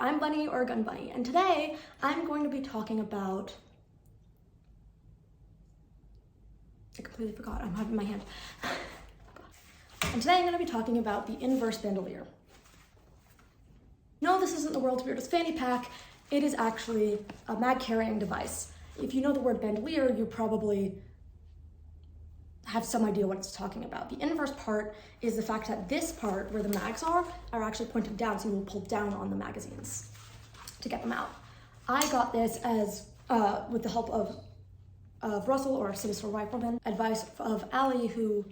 I'm Bunny or Gun Bunny, and today I'm going to be talking about, I completely forgot, I'm having my hand. And today I'm going to be talking about the inverse bandolier. No, this isn't the world's weirdest fanny pack. It is actually a mag carrying device. If you know the word bandolier, you probably have some idea what it's talking about. The inverse part is the fact that this part where the mags are actually pointed down, so you will pull down on the magazines to get them out. I got this as with the help of Russell, or Sinister Rifleman, advice of Allie, who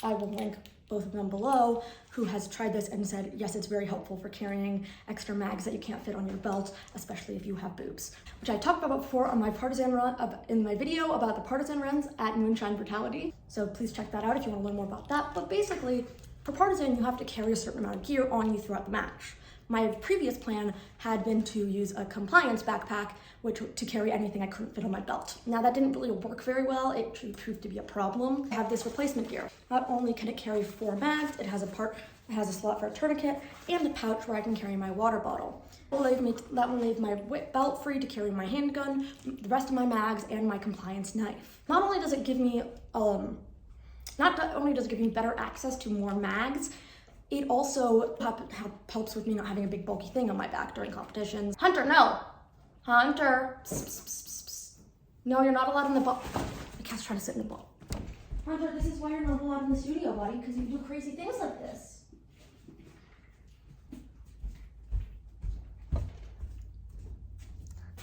I will link both of them below, who has tried this and said, yes, it's very helpful for carrying extra mags that you can't fit on your belt, especially if you have boobs, which I talked about before on my partisan run, in my video about the partisan runs at Moonshine Brutality. So please check that out if you want to learn more about that. But basically, for partisan, you have to carry a certain amount of gear on you throughout the match. My previous plan had been to use a compliance backpack, which to carry anything I couldn't fit on my belt. Now that didn't really work very well. It proved to be a problem. I have this replacement gear. Not only can it carry 4 mags, it has a slot for a tourniquet and a pouch where I can carry my water bottle. That will leave my belt free to carry my handgun, the rest of my mags, and my compliance knife. Not only does it give me better access to more mags, it also helps with me not having a big bulky thing on my back during competitions. Hunter, no! Hunter! Psst, psst, psst, psst. No, you're not allowed in the ball. The cat's trying to sit in the ball. Hunter, this is why you're not allowed in the studio, buddy, because you do crazy things like this.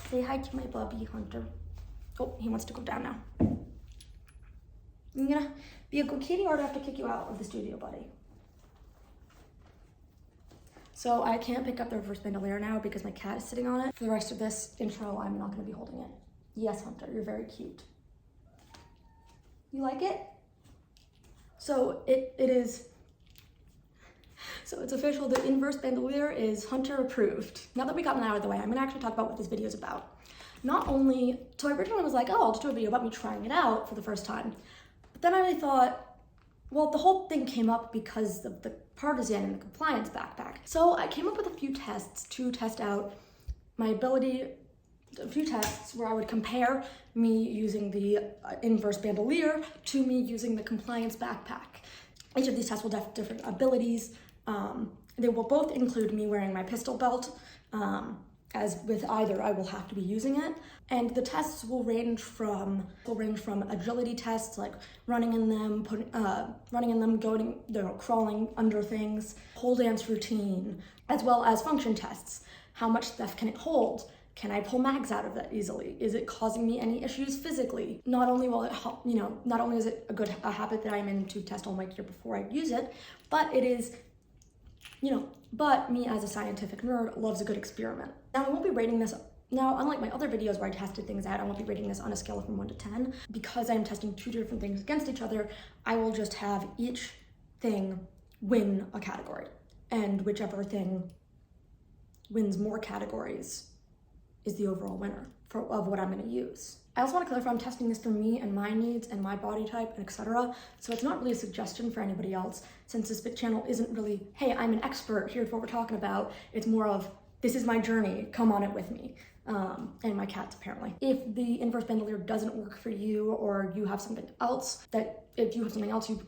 Say hi to my bubby, Hunter. Oh, he wants to go down now. You gonna be a good kitty, or do I have to kick you out of the studio, buddy? So I can't pick up the reverse bandolier now because my cat is sitting on it. For the rest of this intro, I'm not gonna be holding it. Yes, Hunter, you're very cute. You like it? So it's official, the inverse bandolier is Hunter approved. Now that we got that out of the way, I'm gonna actually talk about what this video is about. So I originally was like, oh, I'll just do a video about me trying it out for the first time. But then I really thought, well, the whole thing came up because of the partisan and the compliance backpack. So I came up with a few tests to test out my ability, a few tests where I would compare me using the inverse bandolier to me using the compliance backpack. Each of these tests will have different abilities. They will both include me wearing my pistol belt. As with either, I will have to be using it. And the tests will range from agility tests, like running in them, crawling under things, pole dance routine, as well as function tests. How much stuff can it hold? Can I pull mags out of that easily? Is it causing me any issues physically? Not only will it help, not only is it a habit that I'm in to test all my gear before I use it, but it is, but me as a scientific nerd loves a good experiment. Now I won't be rating this, unlike my other videos where I tested things out, I won't be rating this on a scale from 1 to 10. Because I'm testing 2 different things against each other, I will just have each thing win a category. And whichever thing wins more categories is the overall winner of what I'm gonna use. I also want to clarify I'm testing this for me and my needs and my body type, and etc. So it's not really a suggestion for anybody else, since this channel isn't really, hey, I'm an expert, here's what we're talking about. It's more of, this is my journey, come on it with me. And my cats, apparently. If the inverse bandolier doesn't work for you, or you have something else you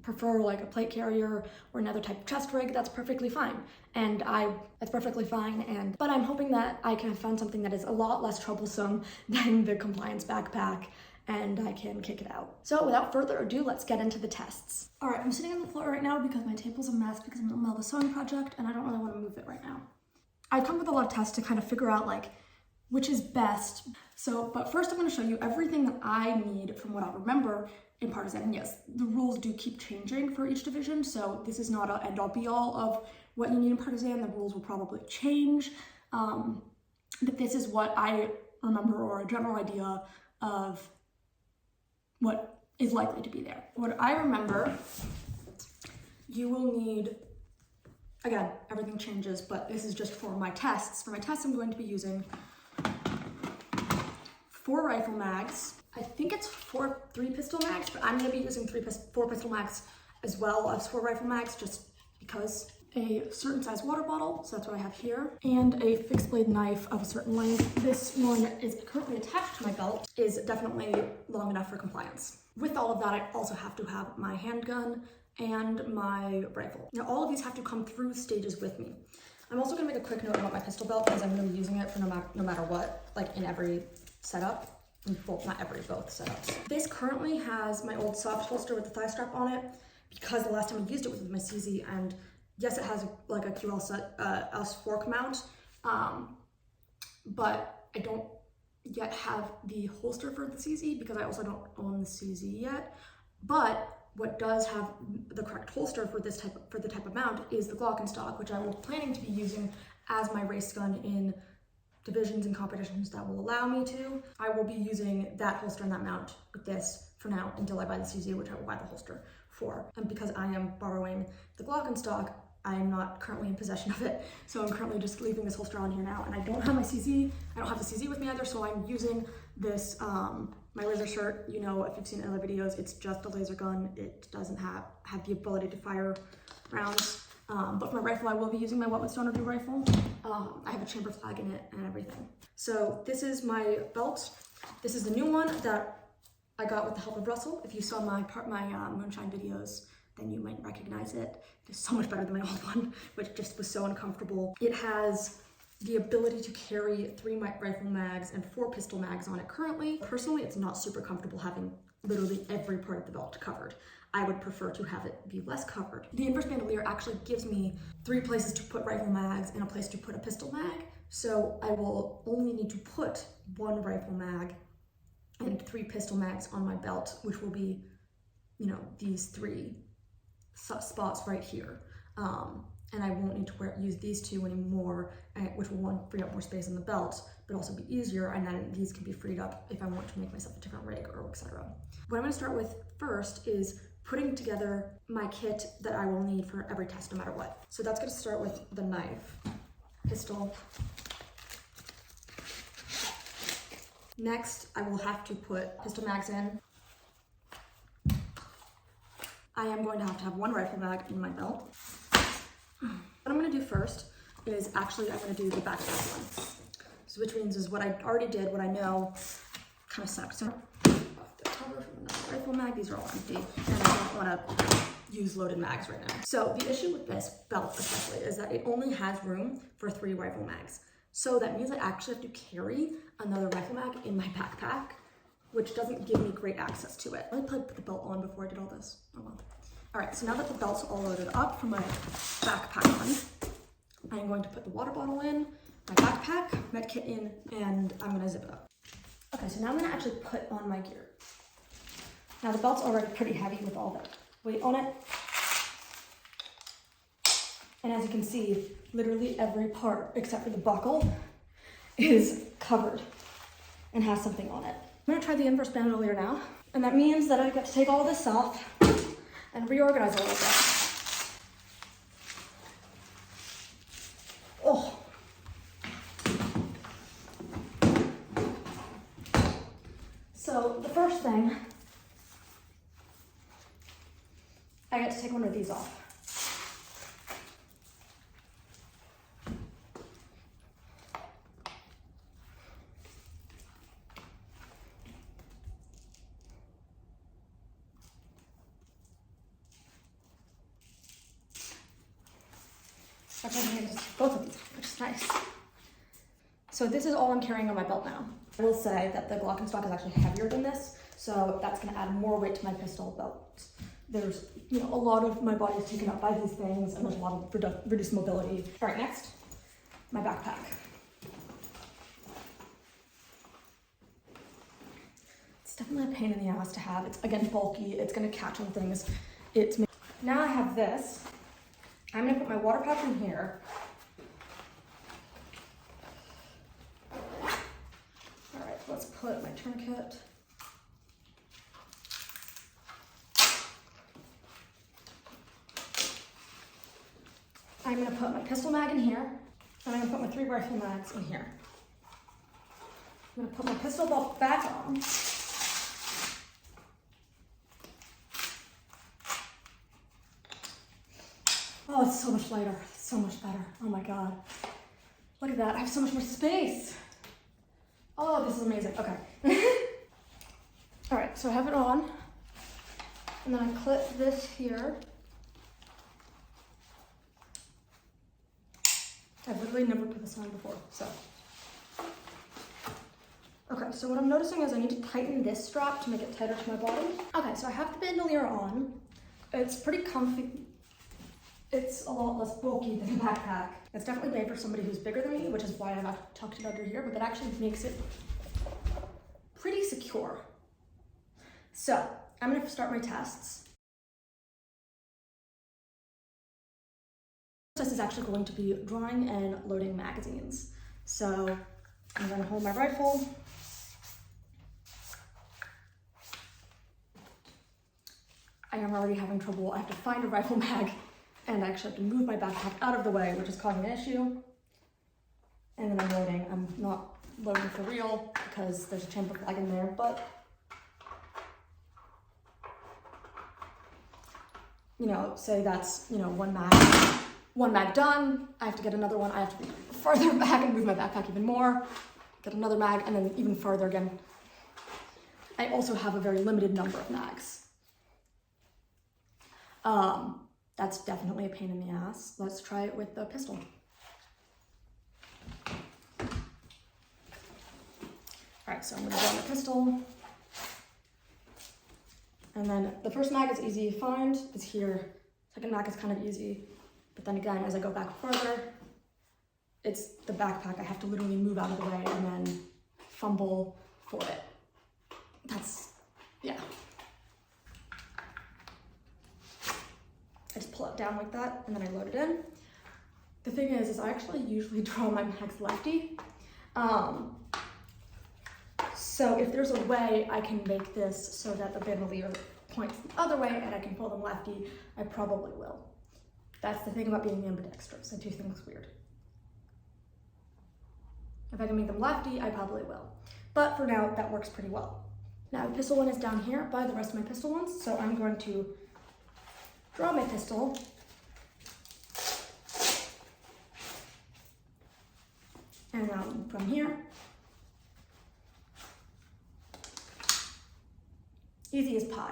prefer, like a plate carrier or another type of chest rig, that's perfectly fine. That's perfectly fine. But I'm hoping that I can find something that is a lot less troublesome than the compliance backpack, and I can kick it out. So without further ado, let's get into the tests. All right, I'm sitting on the floor right now because my table's a mess because I'm in the middle of a sewing project and I don't really want to move it right now. I've come up with a lot of tests to kind of figure out which is best. But first I'm going to show you everything that I need from what I remember in partisan. And yes, the rules do keep changing for each division, so this is not an end-all be-all of what you need in partisan. The rules will probably change, but this is what I remember, or a general idea of what is likely to be there. What I remember, you will need, again, everything changes, but this is just for my tests. For my tests, I'm going to be using 4 rifle mags. I think it's 3 pistol mags, but I'm gonna be using 4 pistol mags as well as 4 rifle mags, just because. a certain size water bottle, so that's what I have here, and a fixed blade knife of a certain length. This one is currently attached to my belt, is definitely long enough for compliance. With all of that, I also have to have my handgun and my rifle. Now all of these have to come through stages with me. I'm also gonna make a quick note about my pistol belt because I'm gonna be using it for no matter what, like in every setup. Well, not every, both setups. This currently has my old soft holster with the thigh strap on it because the last time I used it was with my CZ, and yes, it has like a QL set, else fork mount, but I don't yet have the holster for the CZ because I also don't own the CZ yet. But what does have the correct holster for this type of mount is the Glock and stock, which I was planning to be using as my race gun in divisions and competitions that will allow me to. I will be using that holster and that mount with this for now until I buy the CZ, which I will buy the holster for. And because I am borrowing the Glock and stock, I am not currently in possession of it. So I'm currently just leaving this holster on here now, and I don't have my CZ. I don't have the CZ with me either, so I'm using this, my laser shirt. You know, if you've seen other videos, it's just a laser gun. It doesn't have the ability to fire rounds. But for my rifle, I will be using my What Would Stoner Do rifle. I have a chamber flag in it and everything. So this is my belt. This is the new one that I got with the help of Russell. If you saw my moonshine videos, then you might recognize it. It's so much better than my old one, which just was so uncomfortable. It has the ability to carry 3 rifle mags and 4 pistol mags on it currently. Personally, it's not super comfortable having literally every part of the belt covered. I would prefer to have it be less covered. The inverse bandolier actually gives me 3 places to put rifle mags and a place to put a pistol mag. So I will only need to put 1 rifle mag and 3 pistol mags on my belt, which will be, you know, these 3 spots right here. And I won't need to use these 2 anymore, which will, 1, free up more space in the belt, but also be easier, and then these can be freed up if I want to make myself a different rig or etc. What I'm gonna start with first is putting together my kit that I will need for every test no matter what. So that's gonna start with the knife, pistol. Next, I will have to put pistol mags in. I am going to have 1 rifle mag in my belt. What I'm gonna do first is I'm gonna do the backpack one. So which means is what I already did, what I know kind of sucks. So off the cover from another rifle mag, these are all empty, and I don't wanna use loaded mags right now. So the issue with this belt especially is that it only has room for 3 rifle mags. So that means I actually have to carry another rifle mag in my backpack, which doesn't give me great access to it. I probably put the belt on before I did all this. Oh well. All right, so now that the belt's all loaded up from my backpack on, I'm going to put the water bottle in, my backpack, med kit in, and I'm gonna zip it up. Okay, so now I'm gonna actually put on my gear. Now the belt's already pretty heavy with all the weight on it. And as you can see, literally every part except for the buckle is covered and has something on it. I'm gonna try the inverse bandolier now. And that means that I get to take all of this off and reorganize a little bit. Oh. So the first thing, I get to take one of these off. Both of these, which is nice. So this is all I'm carrying on my belt now. I will say that the Glock and stock is actually heavier than this, so that's gonna add more weight to my pistol belt. There's, you know, a lot of my body is taken up by these things, and there's a lot of reduced mobility. All right, next, my backpack. It's definitely a pain in the ass to have. It's, again, bulky. It's gonna catch on things. Now I have this. I'm gonna put my water pouch in here. All right, let's put my tourniquet. I'm gonna put my pistol mag in here, and I'm gonna put my 3 rifle mags in here. I'm gonna put my pistol belt back on. Oh, it's so much lighter, so much better. Oh my God. Look at that, I have so much more space. Oh, this is amazing, okay. All right, so I have it on, and then I clip this here. I've literally never put this on before, so. Okay, so what I'm noticing is I need to tighten this strap to make it tighter to my body. Okay, so I have the bandolier on. It's pretty comfy. It's a lot less bulky than a backpack. It's definitely made for somebody who's bigger than me, which is why I've tucked it under here, but that actually makes it pretty secure. So, I'm gonna start my tests. This is actually going to be drawing and loading magazines. So, I'm gonna hold my rifle. I am already having trouble. I have to find a rifle mag, and I actually have to move my backpack out of the way, which is causing an issue. And then I'm loading. I'm not loading for real because there's a chamber flag in there, but you know, say that's, you know, one mag done. I have to get another one. I have to be farther back and move my backpack even more, get another mag, and then even farther again. I also have a very limited number of mags. That's definitely a pain in the ass. Let's try it with the pistol. All right, so I'm gonna draw my pistol. And then the first mag is easy to find, it's here. Second mag is kind of easy. But then again, as I go back further, it's the backpack. I have to literally move out of the way and then fumble for it. That's, yeah. I just pull it down like that and then I load it in. The thing is I actually usually draw my mags lefty. So if there's a way I can make this so that the bandolier points the other way and I can pull them lefty, I probably will. That's the thing about being ambidextrous. I do things weird. If I can make them lefty, I probably will. But for now, that works pretty well. Now, the pistol one is down here by the rest of my pistol ones, so I'm going to draw my pistol. And from here, easy as pie.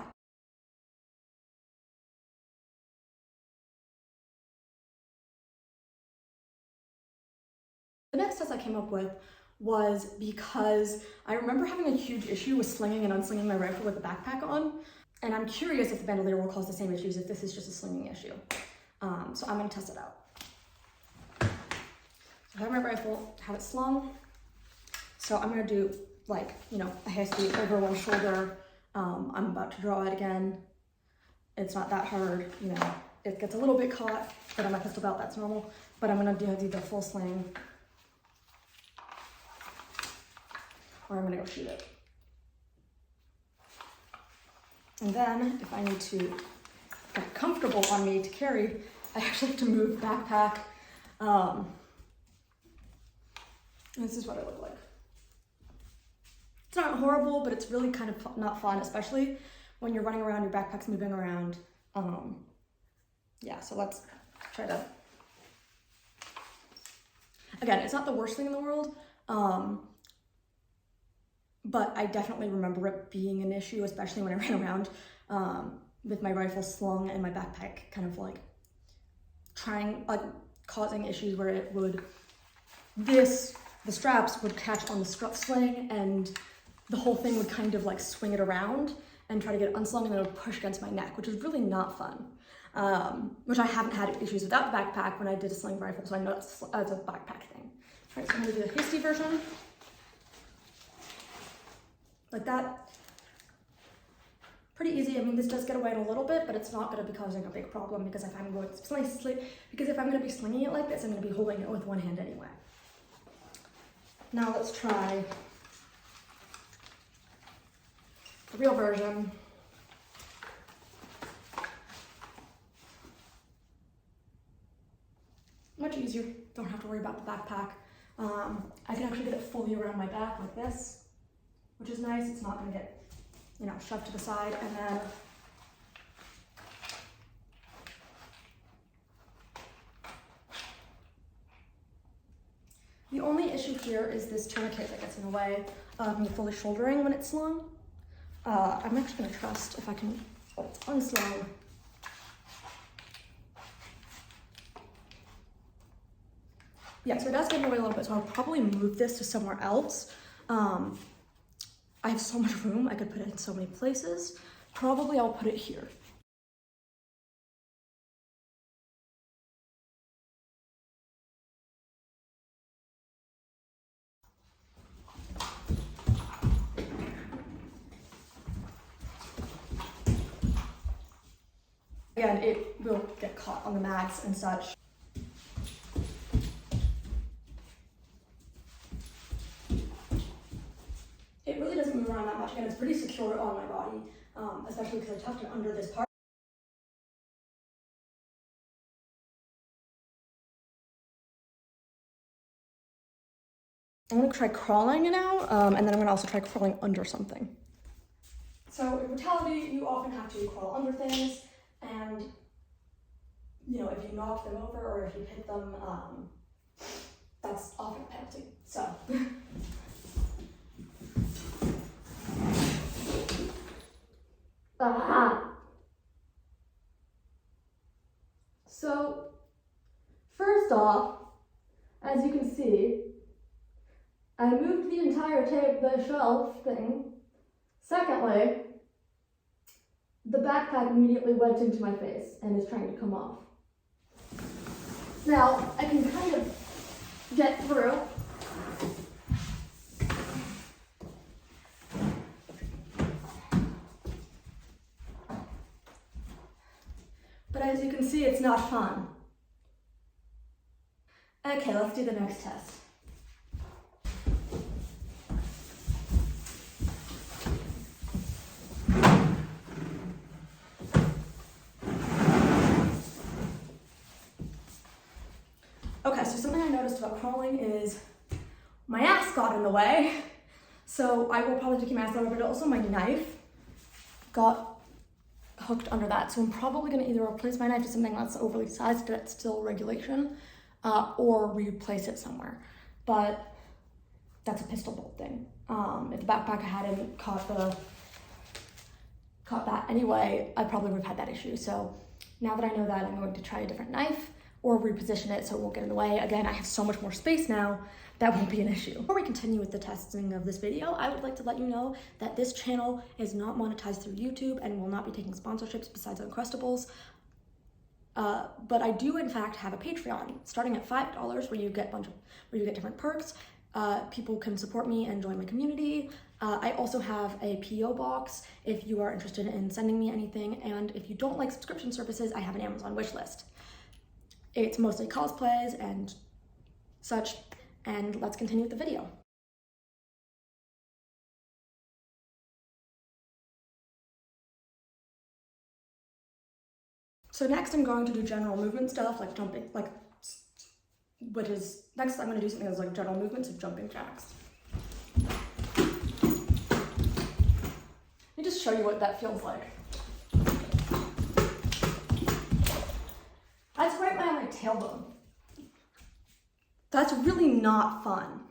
The next test I came up with was because I remember having a huge issue with slinging and unslinging my rifle with the backpack on, and I'm curious if the bandolier will cause the same issues if this is just a slinging issue. So I'm gonna test it out. So I have my rifle, have it slung. So I'm gonna do like, you know, a high speed over one shoulder. I'm about to draw it again. It's not that hard, you know, it gets a little bit caught, but on my pistol belt, that's normal. But I'm gonna do the full sling, or I'm gonna go shoot it. And then if I need to get comfortable on me to carry, I actually have to move the backpack. This is what it looked like. It's not horrible, but it's really kind of not fun, especially when you're running around, your backpack's moving around. Yeah, so let's try to. Again, it's not the worst thing in the world, but I definitely remember it being an issue, especially when I ran around with my rifle slung and my backpack kind of like causing issues where it would, the straps would catch on the sling and the whole thing would kind of like swing it around and try to get it unslung, and then it would push against my neck, which is really not fun. Which I haven't had issues without the backpack when I did a sling rifle, so I know that's a backpack thing. All right, so I'm gonna do the hasty version. Like that. Pretty easy. I mean, this does get away in a little bit, but it's not gonna be causing a big problem because if I'm going to be slinging it like this, I'm gonna be holding it with one hand anyway. Now let's try the real version. Much easier, don't have to worry about the backpack. I can actually get it fully around my back like this, which is nice. It's not gonna get, you know, shoved to the side. And then here is this tourniquet that gets in the way of me fully shouldering when it's slung. I'm actually gonna trust if I can unslung. Yeah, so it does get in the way a little bit, so I'll probably move this to somewhere else. I have so much room, I could put it in so many places. Probably I'll put it here. Again, it will get caught on the mags and such. It really doesn't move around that much. Again, it's pretty secure on my body, especially because I tucked it under this part. I'm gonna try crawling now, and then I'm gonna also try crawling under something. So in Brutality, you often have to crawl under things, and you know, if you knock them over or if you hit them, that's often a penalty. So. So, first off, as you can see, I moved the entire the shelf thing. Secondly, the backpack immediately went into my face and is trying to come off. Now, I can kind of get through. But as you can see, it's not fun. Okay, let's do the next test. Okay, so something I noticed about crawling is my ass got in the way. So I will probably take my ass over, but also my knife got hooked under that. So I'm probably gonna either replace my knife to something that's overly sized that's still regulation, or replace it somewhere. But that's a pistol bolt thing. If the backpack hadn't caught that anyway, I probably would have had that issue. So now that I know that, I'm going to try a different knife or reposition it so it won't get in the way. Again, I have so much more space now, that won't be an issue. Before we continue with the testing of this video, I would like to let you know that this channel is not monetized through YouTube and will not be taking sponsorships besides Uncrustables. But I do in fact have a Patreon starting at $5 where you get different perks. People can support me and join my community. I also have a PO box if you are interested in sending me anything, and if you don't like subscription services, I have an Amazon wishlist. It's mostly cosplays and such, and let's continue with the video. So next I'm going to do general movement stuff like jumping, next I'm going to do something that's like general movements of jumping jacks. Let me just show you what that feels like. That's right by my tailbone. That's really not fun.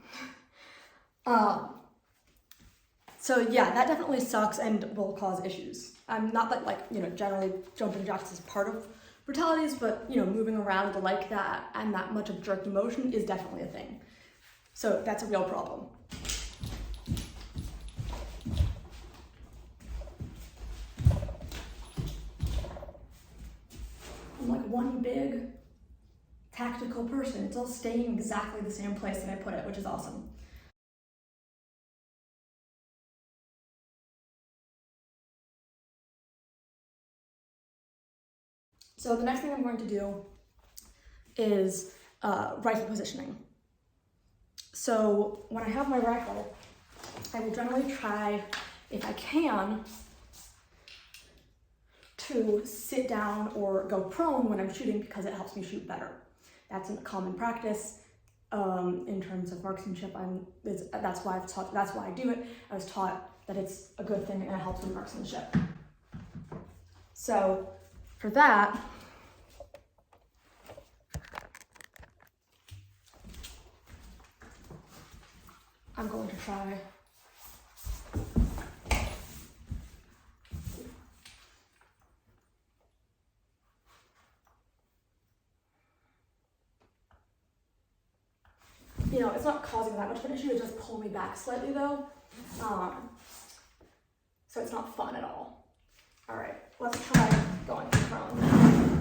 So yeah, that definitely sucks and will cause issues. Not that generally jumping jacks is part of Brutalities, but moving around like that and that much of jerky motion is definitely a thing. So that's a real problem. I'm like one big tactical person. It's all staying exactly the same place that I put it, which is awesome. So the next thing I'm going to do is rifle positioning. So when I have my rifle, I will generally try, if I can, to sit down or go prone when I'm shooting because it helps me shoot better. That's a common practice in terms of marksmanship. That's why I do it. I was taught that it's a good thing and it helps with marksmanship. So for that, I'm going to try. You know, it's not causing that much of an issue, it does pull me back slightly though. So it's not fun at all. All right, let's try going prone.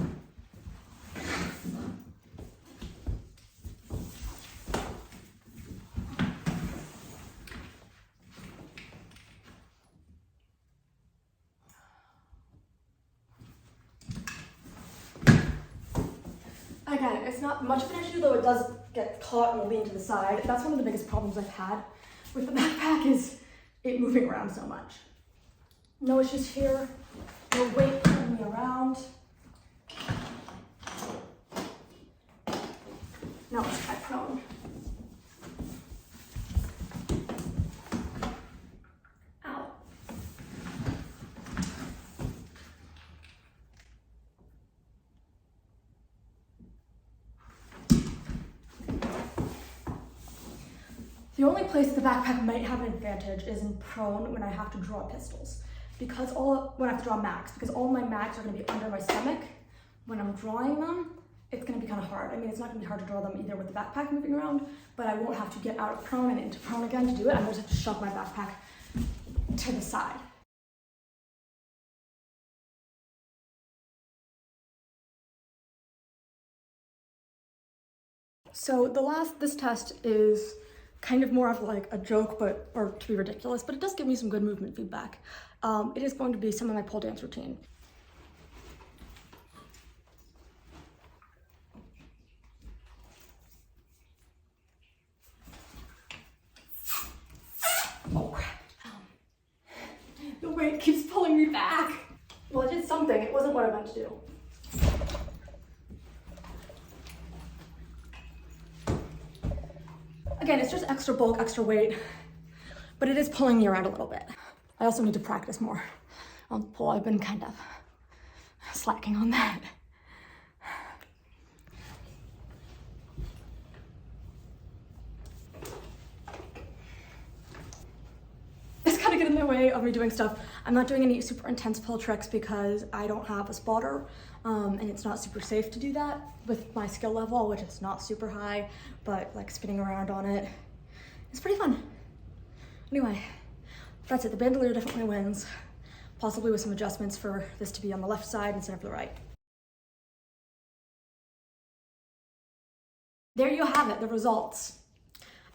Again, it's not much of an issue, though it does get caught and lean to the side. That's one of the biggest problems I've had with the backpack is it moving around so much. No issues here, no weight pulling me around. Now let's try prone. Ow. The only place the backpack might have an advantage is in prone when I have to draw pistols. Because when I have to draw mags, because all my mags are going to be under my stomach. When I'm drawing them, it's going to be kind of hard. I mean, it's not going to be hard to draw them either with the backpack moving around, but I won't have to get out of prone and into prone again to do it. I'm going to have to shove my backpack to the side. So this test is kind of more of like a joke, or to be ridiculous, but it does give me some good movement feedback. It is going to be some of my pole dance routine. Oh crap. The weight keeps pulling me back. Well, I did something. It wasn't what I meant to do. Again, it's just extra bulk, extra weight, but it is pulling me around a little bit. I also need to practice more on the pole. I've been kind of slacking on that. It's kind of get in the way of me doing stuff. I'm not doing any super intense pull tricks because I don't have a spotter, and it's not super safe to do that with my skill level, which is not super high, but like spinning around on it, it's pretty fun. Anyway, that's it. The Bandolier definitely wins, possibly with some adjustments for this to be on the left side instead of the right. There you have it, the results.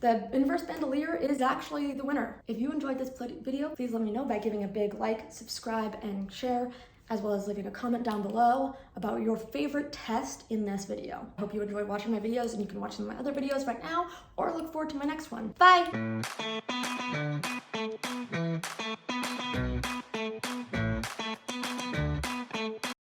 The inverse bandolier is actually the winner. If you enjoyed this video, please let me know by giving a big like, subscribe, and share, as well as leaving a comment down below about your favorite test in this video. I hope you enjoy watching my videos, and you can watch some of my other videos right now, or look forward to my next one. Bye!